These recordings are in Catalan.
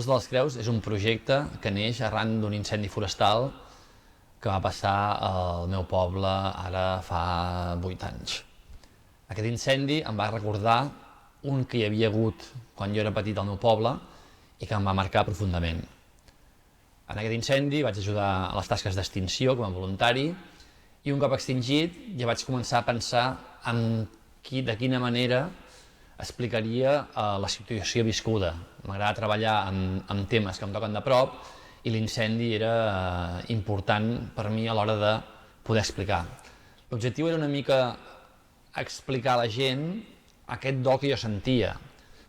Bosc de les Creus és un projecte que neix arran d'un incendi forestal que va passar al meu poble ara fa 8 anys. Aquest incendi em va recordar un que hi havia hagut quan jo era petit al meu poble i que em va marcar profundament. En aquest incendi vaig ajudar a les tasques d'extinció com a voluntari i un cop extingit ja vaig començar a pensar de quina manera explicaria la situació viscuda. M'agrada treballar amb temes que em toquen de prop i l'incendi era important per mi a l'hora de poder explicar. L'objectiu era una mica explicar a la gent aquest do que jo sentia.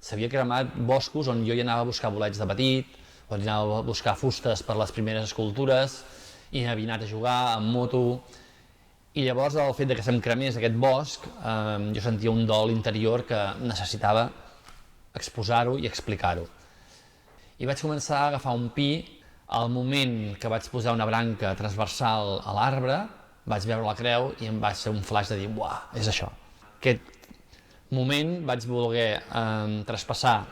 S'havia cremat boscos on jo hi anava a buscar bolets de petit, on hi anava a buscar fustes per les primeres escultures, i havia anat a jugar amb moto. I llavors el fet que se'm cremés aquest bosc, jo sentia un dol interior que necessitava exposar-ho i explicar-ho. I vaig començar a agafar un pi. Al moment que vaig posar una branca transversal a l'arbre, vaig veure la creu i em va ser un flash de dir «Uah, és això». Aquest moment vaig voler traspassar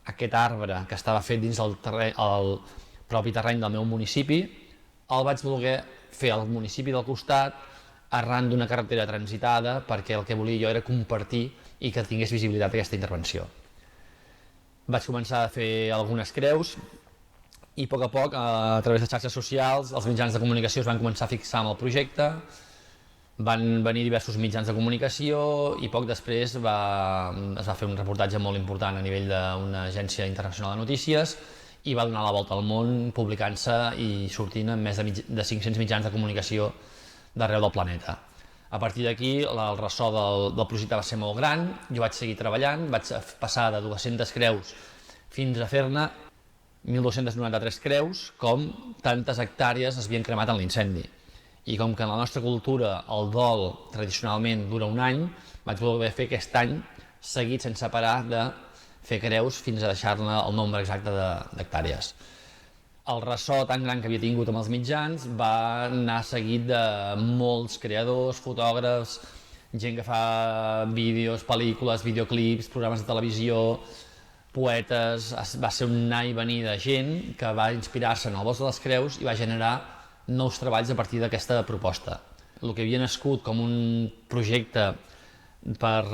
aquest arbre que estava fet dins el propi terreny del meu municipi, el vaig voler fer al municipi del costat arran d'una carretera transitada perquè el que volia jo era compartir i que tingués visibilitat aquesta intervenció. Vaig començar a fer algunes creus i a poc, a través de xarxes socials, els mitjans de comunicació es van començar a fixar en el projecte, van venir diversos mitjans de comunicació i poc després es va fer un reportatge molt important a nivell d'una agència internacional de notícies i va donar la volta al món publicant-se i sortint en més de 500 mitjans de comunicació d'arreu del planeta. A partir d'aquí el ressò del projecte va ser molt gran, jo vaig seguir treballant, vaig passar de 200 creus fins a fer-ne 1.293 creus, com tantes hectàrees es havien cremat en l'incendi. I com que en la nostra cultura el dol tradicionalment dura un any, vaig voler fer aquest any seguit sense parar de fer creus fins a deixar-ne el nombre exacte d'hectàrees. El ressò tan gran que havia tingut amb els mitjans va anar seguit de molts creadors, fotògrafs, gent que fa vídeos, pel·lícules, videoclips, programes de televisió, poetes. Va ser un anar i venir de gent que va inspirar-se en el Bosc de les Creus i va generar nous treballs a partir d'aquesta proposta. El que havia nascut com un projecte per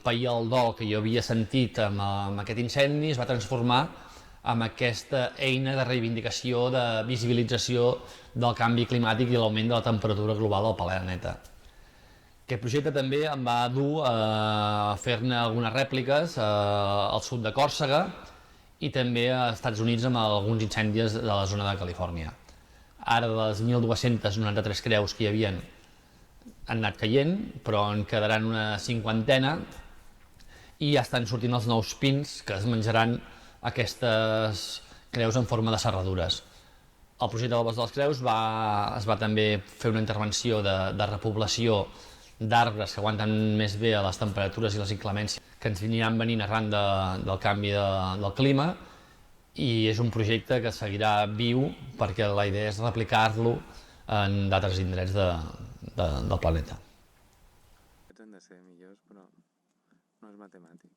pair el dol que jo havia sentit amb aquest incendi es va transformar en aquesta eina de reivindicació, de visibilització del canvi climàtic i l'augment de la temperatura global del planeta. Aquest projecte també em va dur a fer-ne algunes rèpliques al sud de Còrsega i també als Estats Units amb alguns incendis de la zona de Califòrnia. Ara de les 1.293 creus que hi havien han anat caient, però en quedaran una 50 i ja estan sortint els nous pins que es menjaran aquestes creus en forma de serradures. El projecte del Bosc de les Creus es va també fer una intervenció de repoblació d'arbres que aguanten més bé a les temperatures i les inclemències que ens aniran venint arran del canvi del clima, i és un projecte que seguirà viu perquè la idea és replicar-lo en d'altres indrets del planeta. Han de ser millors, però no és matemàtic.